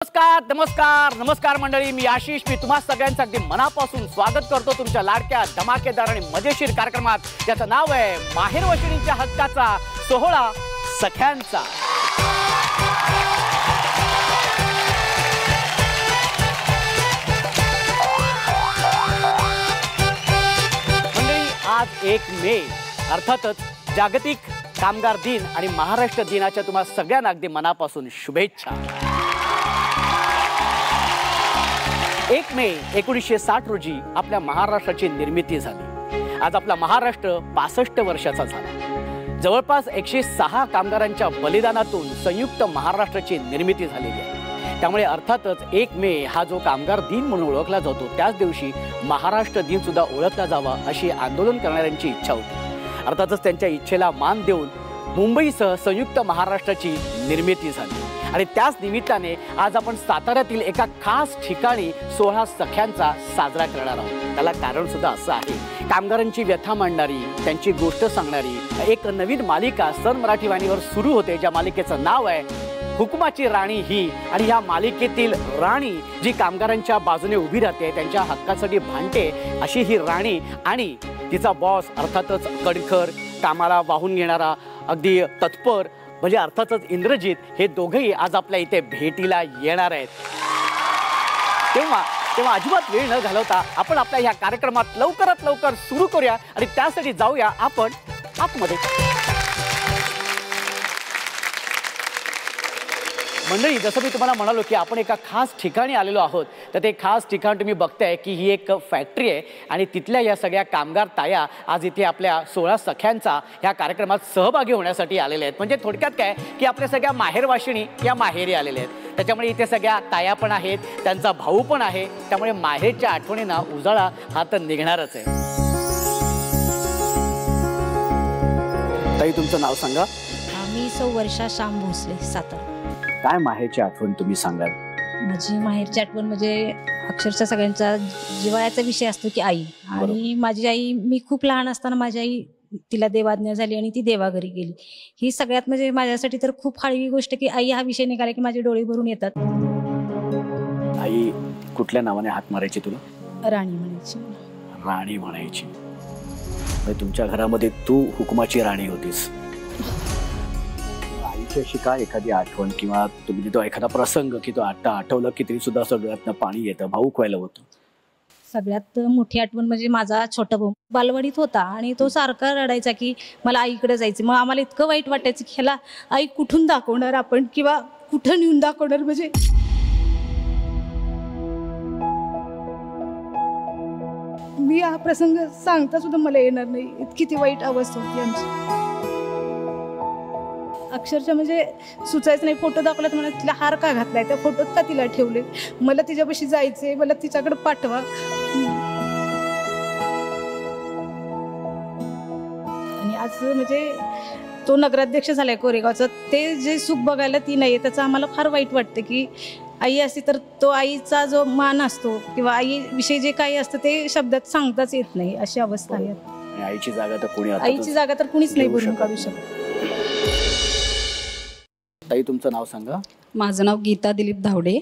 नमस्कार नमस्कार नमस्कार मंडळी, मी आशिष. मी तुम्हा सगळ्यांचं अगदी मनापासून स्वागत करतो तुमच्या लाडक्या धमाकेदार आणि मजेशीर कार्यक्रमात, ज्याचं नाव आहे माहेरवाशिणींच्या हक्काचा सोहळा सख्यांचा. मंडळी, आज 1 मे अर्थातच जागतिक कामगार दिन आणि महाराष्ट्र दिनाच्या तुम्हा सगळ्यांना अगदी मनापासून शुभेच्छा. 1 मे 1960 रोजी आपल्या महाराष्ट्राची निर्मिती झाली. आज आपला महाराष्ट्र 65 वर्षाचा झाला. जवळपास 106 कामगारांच्या बलिदानातून संयुक्त महाराष्ट्राची निर्मिती झालेली आहे. त्यामुळे अर्थातच 1 मे हा जो कामगार दिन म्हणून ओळखला जातो, त्याच दिवशी महाराष्ट्र दिन सुद्धा ओळखला जावा अशी आंदोलन करणाऱ्यांची इच्छा होती. अर्थातच त्यांच्या इच्छेला मान देऊन मुंबईसह संयुक्त महाराष्ट्राची निर्मिती झाली आणि त्याच निमित्ताने आज आपण साताऱ्यातील एका खास ठिकाणी सोहळा सख्यांचा साजरा करणार आहोत. त्याला कारण सुद्धा असं आहे, कामगारांची व्यथा मांडणारी, त्यांची गोष्ट सांगणारी एक नवीन मालिका सन मराठी वाहिनीवर सुरू होते, ज्या मालिकेचं नाव आहे हुकुमाची राणी ही. आणि ह्या मालिकेतील राणी जी कामगारांच्या बाजूने उभी राहते, त्यांच्या हक्कासाठी भांडते, अशी ही राणी आणि तिचा बॉस अर्थातच कणखर, कामाला वाहून घेणारा, अगदी तत्पर म्हणजे अर्थातच इंद्रजित, हे दोघेही आज आपल्या इथे भेटीला येणार आहेत. तेव्हा अजिबात वेळ न घालवता आपण आपल्या ह्या कार्यक्रमात लवकरात लवकर सुरू करूया आणि त्यासाठी जाऊया आपण आतमध्ये. मंडळी, जसं मी तुम्हाला म्हणालो की आपण एका खास ठिकाणी आलेलो आहोत, तर ते खास ठिकाण तुम्ही बघताय की ही एक फॅक्टरी आहे आणि तिथल्या या सगळ्या कामगार ताया आज इथे आपल्या सोहळा सख्यांचा ह्या कार्यक्रमात सहभागी होण्यासाठी आलेल्या आहेत. म्हणजे थोडक्यात काय की आपल्या सगळ्या माहेरवाशिणी या माहेरी आलेल्या आहेत. त्याच्यामुळे इथे सगळ्या ताया पण आहेत, त्यांचा भाऊ पण आहे. त्यामुळे माहेरच्या आठवणींना उजाळा हा तर निघणारच आहे. ताई, तुमचं नाव सांगा. मी सौ वर्षा श्याम भोसले, सातारा. काय माहेरची आठवण तुम्ही सांगाल? माझी माहेरची आठवण म्हणजे अक्षरशः सगळ्यांचा जिव्हाळ्याचा विषय असतो की आई. आणि माझी आई, मी खूप लहान असताना माझी आई, तिला देवाज्ञा झाली आणि ती देवाघरी गेली. ही सगळ्यात म्हणजे माझ्यासाठी तर खूप हळवी गोष्ट की आई हा विषय निघाला की माझे डोळे भरून येतात. आई कुठल्या नावाने हाक मारायची तुला? राणी म्हणायची. राणी म्हणायची. तुमच्या घरामध्ये तू हुकुमाची राणी होतीस. अशी काय एखादी आठवण किंवा तुम्ही तो एखादा प्रसंग की तो आता आठवलं की तरी सुद्धा असं डोळ्यातनं पाणी येतं, भाऊक व्हायला होतं? सगळ्यात मोठी आठवण म्हणजे माझा छोटा भाऊ बालवाडीत होता आणि तो सारखा रडायचा की मला आईकडे जायचं. मग आम्हाला इतकं वाईट वाटायचं की ह्याला आई कुठून दाखवणार आपण किंवा कुठं नेऊन दाखवणार. म्हणजे मी हा प्रसंग सांगता सुद्धा मला येणार नाही, इतकी ती वाईट अवस्था होती आमची. अक्षरशः म्हणजे सुचायचं नाही. फोटो दाखवला तर मला तिला हार का घातलाय, त्या फोटोत का तिला ठेवले, मला तिच्यापाशी जायचंय, मला तिच्याकडे पाठवा. आणि आज म्हणजे तो नगराध्यक्ष झालाय कोरेगावचा, ते जे सुख बघायला ती नाही, त्याचं आम्हाला फार वाईट वाटतं की आई असती तर तो आईचा जो मान असतो किंवा आई विषयी जे काही असतं ते शब्दात सांगताच येत नाही, अशी अवस्था आहे. आईची जागा तर कोणी, आईची जागा तर कुणीच नाही भरून काढू शकत. ताई, तुमचं नाव सांगा. माझं नाव गीता दिलीप धावडे.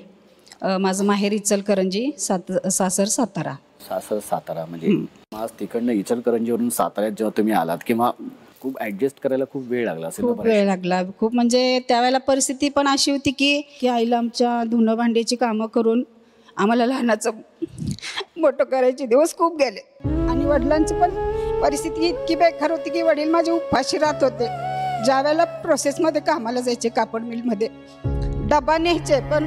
माझं माहेर इचलकरंजी, सासर सातारा. सासर सातारा म्हणजे आज तिकडनं इचलकरंजीवरून साताऱ्यात जेव्हा तुम्ही आलात किंवा खूप ऍडजस्ट करायला खूप वेळ लागला असेल? खूप वेळ लागला. खूप म्हणजे त्यावेळेला परिस्थिती पण अशी होती की आईला आमच्या धुणं भांड्याची कामं करून आम्हाला लहानाचं मोठं करायचे दिवस खूप गेले. आणि वडिलांची पण परिस्थिती इतकी बेकार होती की वडील माझे उपाशी राहत होते. ज्या वेळेला प्रोसेसमध्ये कामाला जायचे, कापड मिलमध्ये डबा न्यायचे, पण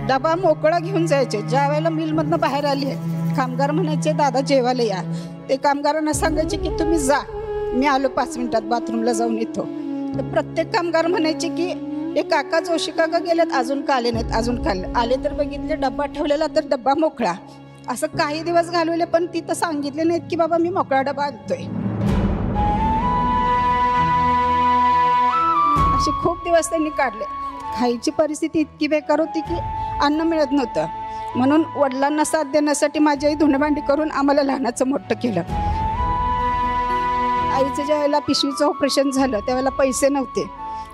डबा मोकळा घेऊन जायचे. ज्या वेळेला मिलमधनं बाहेर आली कामगार म्हणायचे दादा जेवायला या. ते कामगारांना सांगायचे की तुम्ही जा, मी आलो 5 मिनिटात, बाथरूमला जाऊन येतो. तर प्रत्येक कामगार म्हणायचे की हे काका जोशी काका गेलेत, अजून का आले नाहीत, अजून का आले तर बघितले डब्बा ठेवलेला तर डब्बा मोकळा. असं काही दिवस घालवले, पण तिथं सांगितले नाहीत की बाबा मी मोकळा डबा आणतोय. असे खूप दिवस त्यांनी काढले. खायची परिस्थिती इतकी बेकार होती की अन्न मिळत नव्हतं. म्हणून वडिलांना साथ देण्यासाठी माझी आई धुणभांडी करून आम्हाला लहानाचं मोठं केलं. आईचं ज्या वेळेला पिशवीचं ऑपरेशन झालं त्यावेळेला पैसे नव्हते.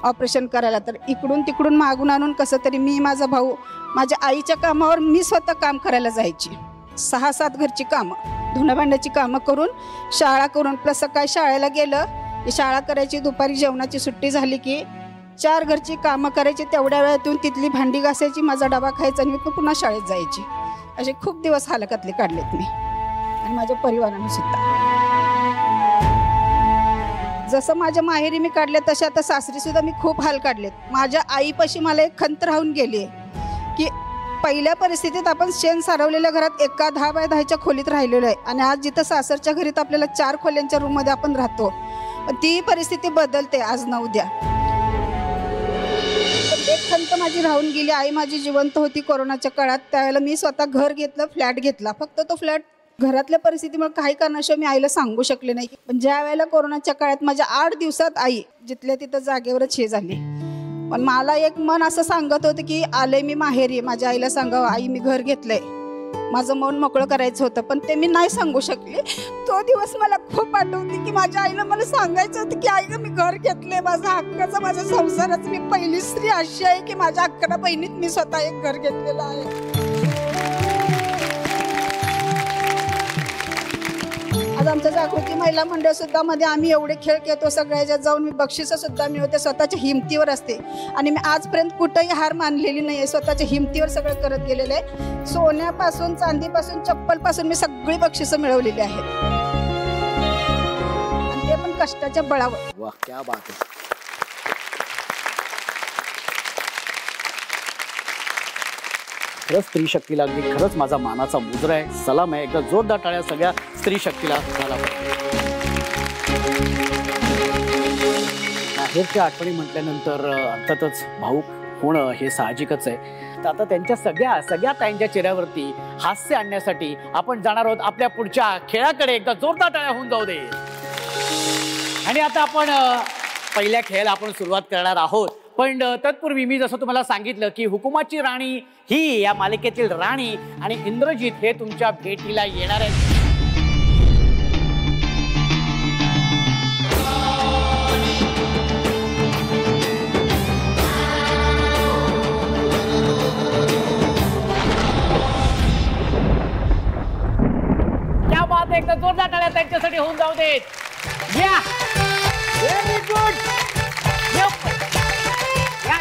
ऑपरेशन करायला. तर इकडून तिकडून मागून आणून कसं तरी मी, माझा भाऊ, माझ्या आईच्या कामावर मी स्वतः काम करायला जायची. 6-7 घरची कामं, धुणं भांड्याची कामं करून, शाळा करून, प्लस सकाळी शाळेला गेलं की शाळा करायची, दुपारी जेवणाची सुट्टी झाली की 4 घरची कामं करायची. तेवढ्या वेळातून तिथली भांडी घासायची, माझा डबा खायचा आणि मी पुन्हा शाळेत जायची. असे खूप दिवस हालकातले काढलेत मी आणि माझ्या परिवाराने सुद्धा. जसं माझ्या माहेरी मी काढले तसे आता सासरी सुद्धा मी खूप हाल काढलेत. माझ्या आईपाशी मला एक खंत राहून गेली आहे की पहिल्या परिस्थितीत आपण शेण सारवलेल्या घरात एका 10 बाय 10च्या खोलीत राहिलेलो आहे आणि आज जिथं सासरच्या घरीत आपल्याला 4 खोल्यांच्या रूममध्ये आपण राहतो. पण ती परिस्थिती बदलते आज ना उद्या. एक खंत माझी राहून गेली. आई माझी जिवंत होती कोरोनाच्या काळात, त्यावेळेला मी स्वतः घर घेतलं, फ्लॅट घेतला. फक्त तो फ्लॅट घरातल्या परिस्थितीमुळे काही कारणाशिवाय मी आईला सांगू शकले नाही. पण ज्या वेळेला कोरोनाच्या काळात माझ्या 8 दिवसात आई जिथल्या तिथं जागेवरच हे झाली. पण मला एक मन असं सांगत होतं की आले मी माहेरी, माझ्या आईला सांगावं आई मी घर घेतलंय, माझं मन मोकळं करायचं होतं. पण ते मी नाही सांगू शकले. तो दिवस मला खूप आठवते की माझ्या आईला मला सांगायचं होतं की आई मी घर घेतलंय, माझा हक्काचा, माझ्या संसाराचं. मी पहिली स्त्री अशी आहे की माझ्या हक्काला बहिणीत मी स्वतः एक घर घेतलेलं आहे. आज आमच्या जागृती महिला मंडळ सुद्धा मध्ये आम्ही एवढे खेळ खेळतो, सगळ्याच्यात जाऊन मी बक्षिसं सुद्धा मिळवते. स्वतःच्या हिमतीवर असते आणि मी आजपर्यंत कुठंही हार मानलेली नाही आहे. स्वतःच्या हिमतीवर सगळं करत गेलेलं आहे. सोन्यापासून, चांदीपासून, चप्पलपासून मी सगळी बक्षिसं मिळवलेली आहेत आणि ते पण कष्टाच्या बळावर. वाह, क्या बात आहे. खरंच स्त्री शक्तीला अगदी खरंच माझा मानाचा मुजरा आहे, सलाम आहे. एकदा जोरदार टाळ्या सगळ्या स्त्री शक्तीला झाला. माहेरच्या आठवणी म्हटल्यानंतर अर्थातच भाऊक होणं हे साहजिकच आहे. तर आता त्यांच्या सगळ्या ताईंच्या चेहऱ्यावरती हास्य आणण्यासाठी आपण जाणार आहोत आपल्या पुढच्या खेळाकडे. एकदा जोरदार टाळ्या होऊन जाऊ दे. आणि आता आपण पहिल्या खेळाला आपण सुरुवात करणार आहोत. पण तत्पूर्वी मी जसं तुम्हाला सांगितलं की हुकुमाची राणी ही या मालिकेतील राणी आणि इंद्रजित हे तुमच्या भेटीला येणार आहेत. क्या बात आहे. एकदा जोरदार टाळ्या त्यांच्यासाठी होऊन जाऊ देत. या, व्हेरी गुड.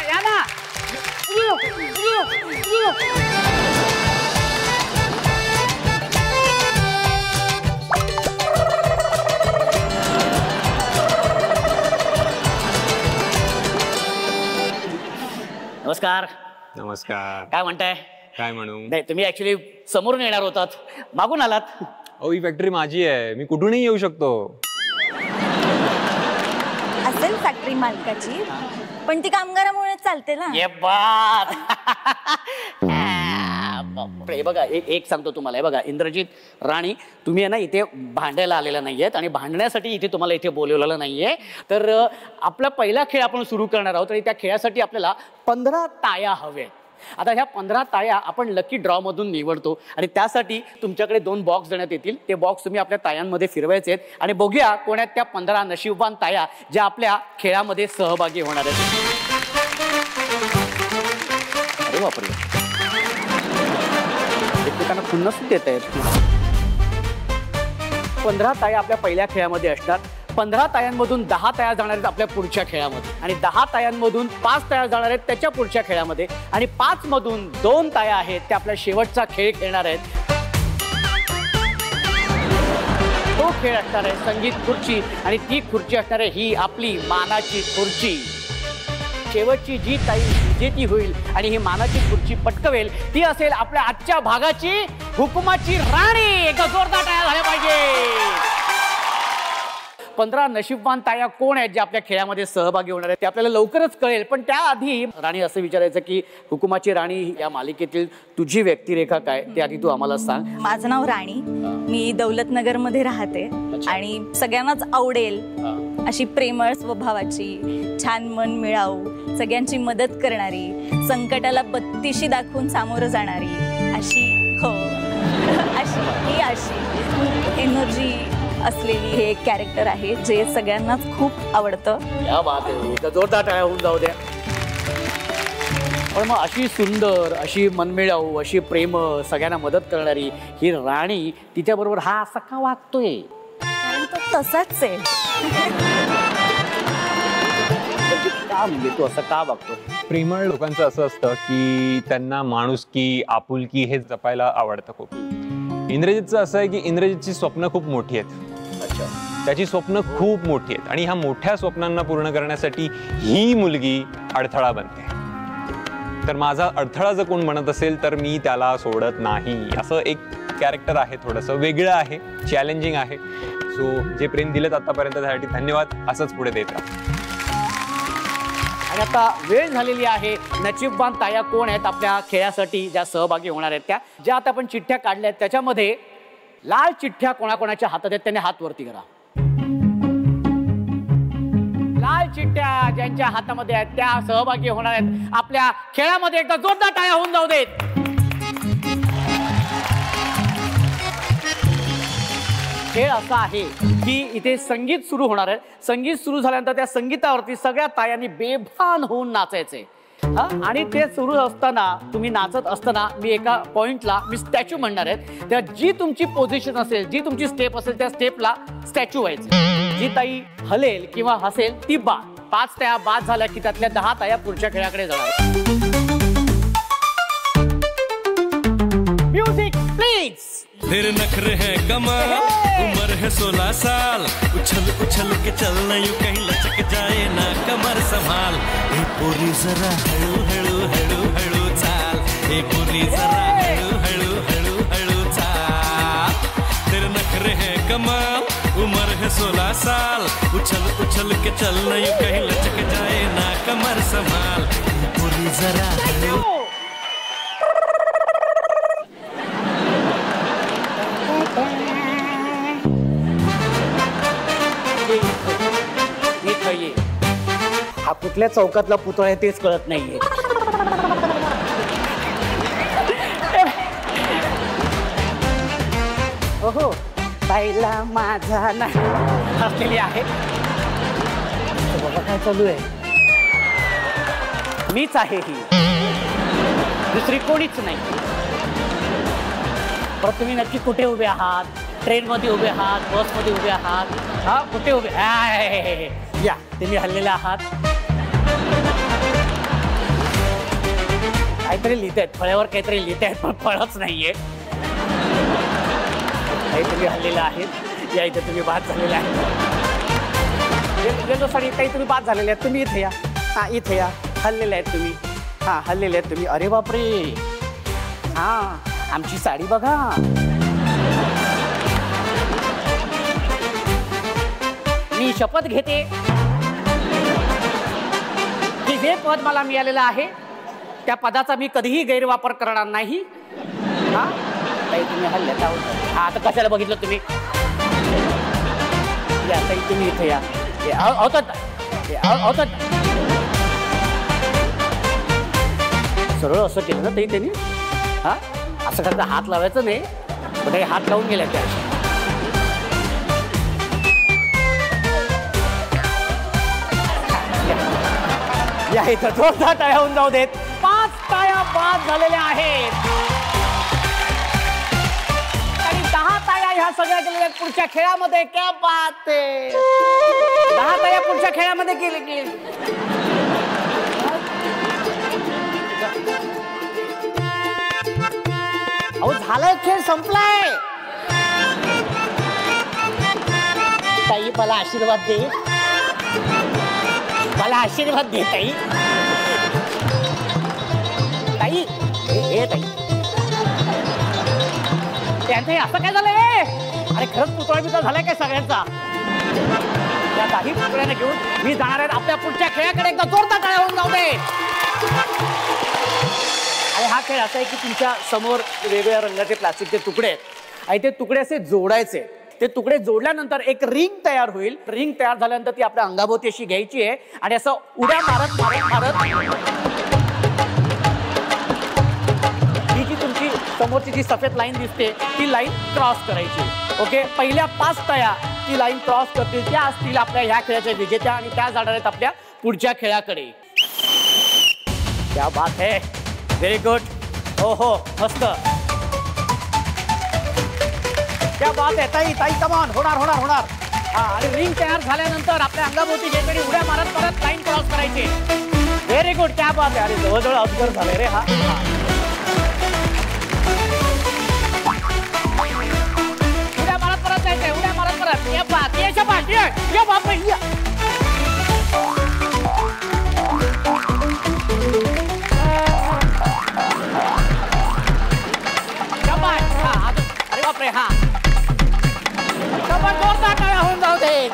या ना. नमस्कार. नमस्कार. काय म्हणताय? काय म्हणू? नाही, तुम्ही ऍक्च्युली समोरून येणार होतात, मागून आलात. अहो, ही फॅक्टरी माझी आहे, मी कुठूनही येऊ शकतो. असेल फॅक्टरी मालकाची, पण ती कामगारामुळे चालते ना. ये बात. हे बघा, एक सांगतो तुम्हाला. हे बघा इंद्रजित राणी, तुम्ही आहे ना इथे भांडायला आलेला नाहीयेत आणि भांडण्यासाठी इथे तुम्हाला इथे बोलवलेलं नाहीये. तर आपला पहिला खेळ आपण सुरू करणार आहोत आणि त्या खेळासाठी आपल्याला 15 ताया हव्या. आता ह्या 15 ताया आपण लकी ड्रॉ मधून निवडतो आणि त्यासाठी तुमच्याकडे 2 बॉक्स देण्यात येतील. ते बॉक्स तुम्ही आपल्या तायांमध्ये फिरवायचे आहेत आणि बघूया कोणात त्या 15 नशीबवान ताया ज्या आपल्या खेळामध्ये सहभागी होणार आहेत. अरे बापरे, एकमेकांना पुन्हा देत आहेत. 15 ताया आपल्या पहिल्या खेळामध्ये असणार. 15 तायांमधून 10 ताया जाणार आहेत आपल्या पुढच्या खेळामध्ये आणि 10 तायांमधून 5 ताया जाणार आहेत त्याच्या पुढच्या खेळामध्ये आणि 5 मधून 2 ताया आहेत त्या आपला शेवटचा खेळ खेळणार आहेत. तो खेळ असणार आहे संगीत खुर्ची आणि ती खुर्ची असणार आहे ही आपली मानाची खुर्ची. शेवटची जी ताई विजेती होईल आणि ही मानाची खुर्ची पटकवेल ती असेल आपल्या आजच्या भागाची हुकुमाची राणी. एका जोरदार टाळ्या झाल्या पाहिजे. 15 नशीबवान ताया कोण आहेत जे आपल्या खेळामध्ये सहभागी होणार आहेत ते आपल्याला लवकरच कळेल. पण त्याआधी राणी असं विचारायचं की हुकुमाची राणी या मालिकेतील तुझी व्यक्तिरेखा काय ते आधी तू आम्हाला सांग. माझं नाव राणी, मी दौलतनगरमध्ये राहते आणि सगळ्यांनाच आवडेल अशी प्रेमळ स्वभावाची, छान मन मिळावू, सगळ्यांची मदत करणारी, संकटाला बत्तीशी दाखवून सामोरं जाणारी अशी, हो अशी एनर्जी असलेली हे एक कॅरेक्टर आहे जे सगळ्यांनाच खूप आवडतं. या बात आहे, एकदा जोरदार टाळ्या होऊन जाऊ द्या. पण मग अशी सुंदर, अशी मनमिळाऊ, अशी प्रेम, सगळ्यांना मदत करणारी ही राणी तिच्याबरोबर हा असा का वागतोय? कारण तो तसाच आहे. का म्हणजे तू असं का वागतो? प्रेमळ लोकांचं असं असतं की त्यांना माणुसकी, आपुलकी हे जपायला आवडतं खूप. इंद्रजितचं असं आहे की इंद्रजितची स्वप्न खूप मोठी आहेत. अच्छा. त्याची स्वप्न खूप मोठी आहेत आणि ह्या मोठ्या स्वप्नांना पूर्ण करण्यासाठी ही मुलगी अडथळा बनते. तर माझा अडथळा जर कोण म्हणत असेल तर मी त्याला सोडत नाही. असं एक कॅरेक्टर आहे, थोडंसं वेगळं आहे, चॅलेंजिंग आहे. सो जे प्रेम दिलेत आतापर्यंत त्यासाठी धन्यवाद. असंच पुढे देत राहा. आणि आता वेळ झालेली आहे. नशीबवान ताया कोण आहेत आपल्या खेळासाठी ज्या सहभागी होणार आहेत त्या, ज्या आता आपण चिठ्ठ्या काढल्या आहेत त्याच्यामध्ये लाल चिठ्ठ्या कोणाकोणाच्या हातात आहेत त्यांनी हात वरती करा. लाल चिठ्ठ्या ज्यांच्या हातामध्ये आहेत त्या सहभागी होणार आहेत आपल्या खेळामध्ये. एकदा जोरदार टाळ्या होऊन जाऊ देत. खेळ असा आहे की इथे संगीत सुरू होणार आहे. संगीत सुरू झाल्यानंतर त्या संगीतावरती सगळ्या तायांनी बेभान होऊन नाचायचे. हा, आणि ते सुरू असताना, तुम्ही नाचत असताना मी एका पॉइंटला मी स्टॅच्यू म्हणणार आहे. त्या जी तुमची पोझिशन असेल, जी तुमची स्टेप असेल त्या स्टेपला स्टॅच्यू व्हायचे. जी ताई हलेल किंवा हसेल ती बाद. 5 ताया बाद झाल्या की त्यातल्या 10 ताया पुढच्या खेळाकडे जाणार. Music please. तेरे नखरे हैं कमाल, उम्र है 16 साल, उछल उछल के चलना यूं कहीं लचक जाए ना कमर संभाल. ए पूरी जरा हळू हळू हळू हळू चाल, ए पूरी जरा हळू हळू हळू हळू चाल. तेरे नखरे हैं कमाल, उम्र है 16 साल, उछल उछल के चलना यूं कहीं लचक जाए ना कमर संभाल. ए पूरी जरा हळू. हा कुठल्या चौकातला पुतळा आहे तेच कळत नाहीये. हो बाईला माझा नाही असलेली आहे. बाबा काय चालू आहे? मीच आहे ही, दुसरी कोणीच नाही. परत तुम्ही नक्की कुठे उभे आहात? ट्रेनमध्ये उभे आहात, बसमध्ये उभे आहात? हा, कुठे उभे? या तुम्ही हल्लेले आहात. काहीतरी लिहित आहेत, फळ्यावर काहीतरी लिहित आहेत पण फळच नाहीये. काही तुम्ही हल्लेले आहेत. या इथे तुम्ही बाद झालेले आहेत. काही तुम्ही बाद झालेले आहेत. तुम्ही इथे या. हा, इथे या. हल्लेले आहेत तुम्ही. हा, हल्लेले आहेत तुम्ही. अरे बापरे, हा आमची साडी बघा. मी शपथ घेते की जे पद मला मिळालेलं आहे त्या पदाचा मी कधीही गैरवापर करणार नाही. हा, काही तुम्ही हल्ल्यात आहोत. हा, आता कशाला बघितलं तुम्ही? या काही तुम्ही इथे या. सरळ असं केलं ना ताई त्यांनी. हा, असं करता हात लावायचं नाही. पण हे हात लावून गेल्या त्या. या इथं जोरदार टाळ्या होऊन जाऊ देत. 5 ताया बाद झालेल्या आहेत आणि 10 ताया ह्या सगळ्या गेलेल्या पुढच्या खेळामध्ये. क्या बात आहे. 10 ताया पुढच्या खेळामध्ये गेले की. अहो झालाय, खेळ संपलाय. ताई मला आशीर्वाद दे. मला आशीर्वाद दे ताई. ताई हे ताई त्यांचं असं काय झालंय? अरे खरंच पुतळा बितळा झालाय काय सगळ्यांचा? या काही पुतळ्याने घेऊन मी जाणार आहे आपल्या पुढच्या खेळाकडे. एकदा जोरदार टाळ्या होऊन जाऊ दे. आणि हा खेळ असा आहे की तुमच्या समोर वेगवेगळ्या रंगाचे प्लास्टिकचे तुकडे आहेत आणि ते तुकडे असे जोडायचे. ते तुकडे जोडल्यानंतर एक रिंग तयार होईल. रिंग तयार झाल्यानंतर ती आपल्या अंगाभोवती अशी घ्यायची आहे आणि असं उड्या मारत मारत मारत ही जी तुमची समोरची जी सफेद लाईन दिसते ती लाईन क्रॉस करायची. ओके, पहिल्या 5 ताया ती लाईन क्रॉस करतील त्या असतील आपल्या ह्या खेळाच्या विजेत्या आणि त्या जाणार आहेत आपल्या पुढच्या खेळाकडे. क्या बात है, व्हेरी गुड. हो हो मस्त. क्या बात आहे ताई. ताई कमान, होणार होणार होणार. हा, आणि रिंग तयार झाल्यानंतर आपल्या अंगाभोवती घेतली उड्या मारत परत लाईन क्रॉस करायची. Very good. क्या बात आहे. अरे जवळजवळ अवघड झालंय रे. हा उड्या मारत परत जायचंय. उड्या मारत परत. ये बात ये शबाश. ये बापरे. अरे बापरे. हा जोरदार टाळ्या होऊन जाऊ दे.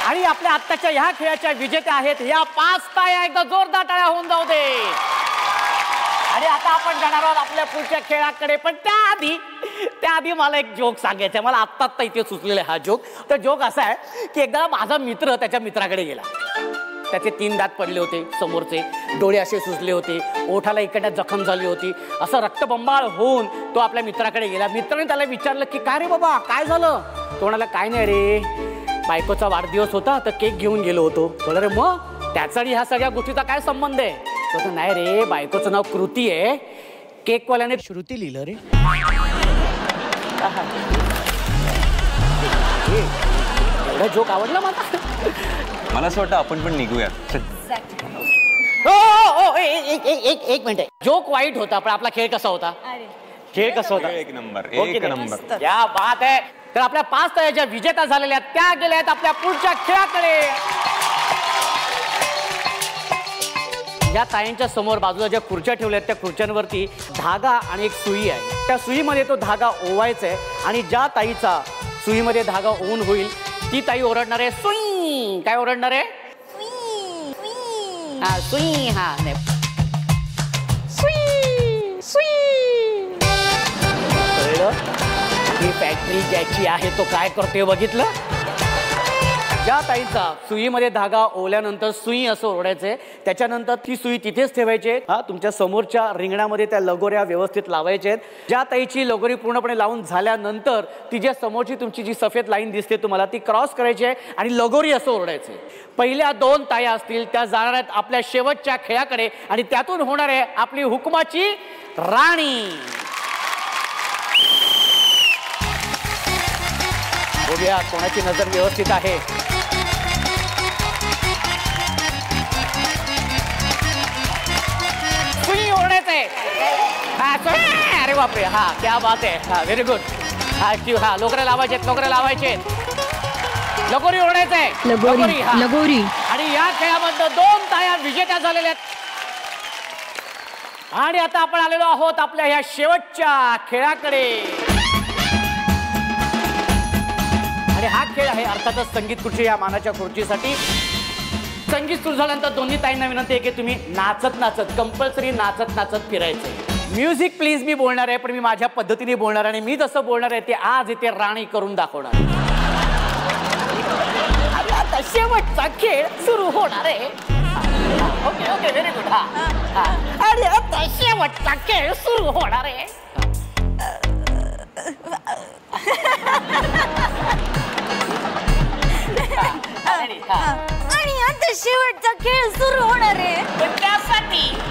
आणि आपल्या आत्ताच्या ह्या खेळाच्या विजेत्या आहेत या 5 ताया. एकदा जोरदार टाळ्या होऊन जाऊ दे. आणि आता आपण जाणार आहोत आपल्या पुढच्या खेळाकडे. पण त्याआधी मला एक जोक सांगायचा आहे. मला आत्ता इथे सुचलेला आहे हा जोक. तर जोक असा आहे की एकदा माझा मित्र त्याच्या मित्राकडे गेला. त्याचे 3 दात पडले होते समोरचे, डोळे असे सुजले होते, ओठाला इकडे जखम झाली होती. असं रक्तबंबाळ होऊन तो आपल्या मित्राकडे गेला. मित्राने त्याला विचारलं की काय रे बाबा काय झालं. तो म्हणाला काय नाही रे, बायकोचा वाढदिवस होता तर केक घेऊन गेलो होतो. तो रे मग त्याचा आणि ह्या सगळ्या गोष्टीचा काय संबंध आहे. तो नाही रे, बायकोचं नाव कृती आहे, केकवाल्याने श्रुती लिहिलं रे. एवढा जोक आवडला मला असं वाटतं आपण पण निघूया. एक मिनिट. जोक वाईट होता पण आपला खेळ कसा होता. खेळ कसा होता. एक नंबर. क्या बात आहे. तर आपल्या 5 ताया ज्या विजेता झालेल्या त्या गेल्या आहेत आपल्या पुढच्या खेळाकडे. या तायांच्या समोर बाजूला ज्या खुर्च्या ठेवल्या आहेत त्या खुर्च्यांवरती धागा आणि एक सुई आहे. त्या सुईमध्ये तो धागा ओवायचा आहे आणि ज्या ताईचा सुईमध्ये धागा ओवून होईल ती ताई ओरडणार आहे सुई. काय ओरडणार आहे. हा सुई. हा नाही ही फॅक्टरी ज्याची आहे तो काय करतोय बघितलं. ज्या ताईचा सुईमध्ये धागा ओवल्यानंतर सुई असं ओरडायचंय. त्याच्यानंतर ती सुई तिथेच ठेवायची. हा तुमच्या समोरच्या रिंगणामध्ये त्या लगोऱ्या व्यवस्थित लावायच्या आहेत. ज्या ताईची लगोरी पूर्णपणे लावून झाल्यानंतर ती ज्या समोरची तुमची जी सफेद लाईन दिसते तुम्हाला ती क्रॉस करायची आहे आणि लगोरी असं ओरडायचंय. पहिल्या 2 ताया असतील त्या जाणार आहेत आपल्या शेवटच्या खेळाकडे आणि त्यातून होणार आहे आपली हुकुमाची राणी. बघूया कोणाची नजर व्यवस्थित आहे. सुई ओरडायचंय. अरे बापरे. हा क्या बात आहे. हा व्हेरी गुड. हा लोकऱ्या लावायचे. लगोरी ओरडायचंय. लगोरी. आणि या खेळामध्ये 2 ताया विजेत्या झालेल्या आहेत. आणि आता आपण आलेलो आहोत आपल्या ह्या शेवटच्या खेळाकडे. आणि हा खेळ आहे अर्थातच संगीत खुर्ची. या मानाच्या खुर्चीसाठी संगीत सुरू झाल्यानंतर दोन्ही ताईंना विनंती आहे की तुम्ही नाचत कंपल्सरी नाचत फिरायचं. म्युझिक प्लीज मी बोलणार आहे पण मी माझ्या पद्धतीने बोलणार आणि मी जसं बोलणार आहे ते आज इथे राणी करून दाखवणार. आता शेवटचा खेळ सुरू होणार आहे. Okay very good. हा आणि आता शेवटचा खेळ सुरू होणार आहे. आणि आता शेवटचा खेळ सुरू होणार आहे.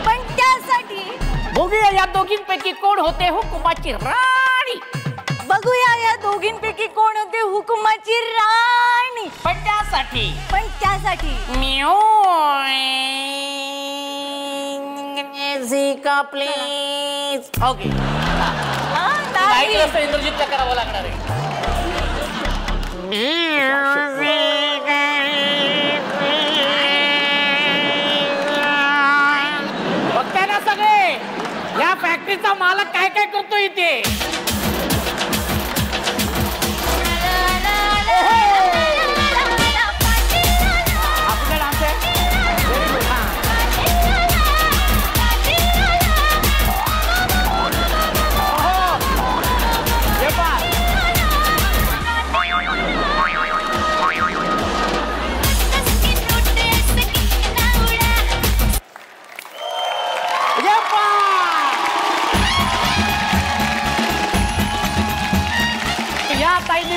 पण त्यासाठी बघूया या दोघींपैकी कोण होते हुकुमाची राणी. बघूया या दोघींपैकी कोण होते हुकुमाची राणी. पण त्यासाठी प्लीज. ओके इंद्रजित का करावं लागणार आहे. बघताय ना सगळे या फॅक्टरीचा मालक काय काय करतो इथे. आपलं डान्स आहे.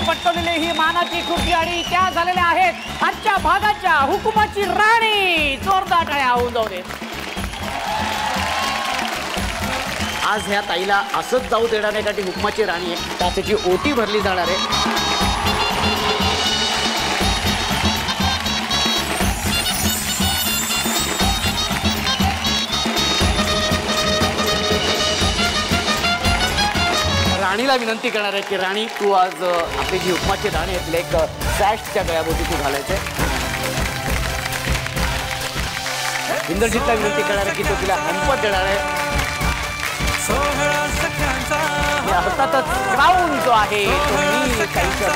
पटकवलेली ही मानाची खुर्ची आणि त्या झालेल्या आहेत आजच्या भागाच्या हुकुमाची राणी. जोरदार टाळ्या होऊन जाऊ दे. आज ह्या ताईला असंच जाऊ देणार नाही, कारण ती हुकुमाची राणी आहे. त्याची ओटी भरली जाणार आहे. राणीला विनंती करणार आहे की राणी, तू आज आपली जी हुकुमाची राणी आहे तिला एक सॅशच्या गळ्याभोवती तू घालायचंय. इंद्रजितला विनंती करणार आहे की तो तिला हंपत देणार आहे. अर्थातच क्राऊन जो आहे तो मी काहीच्या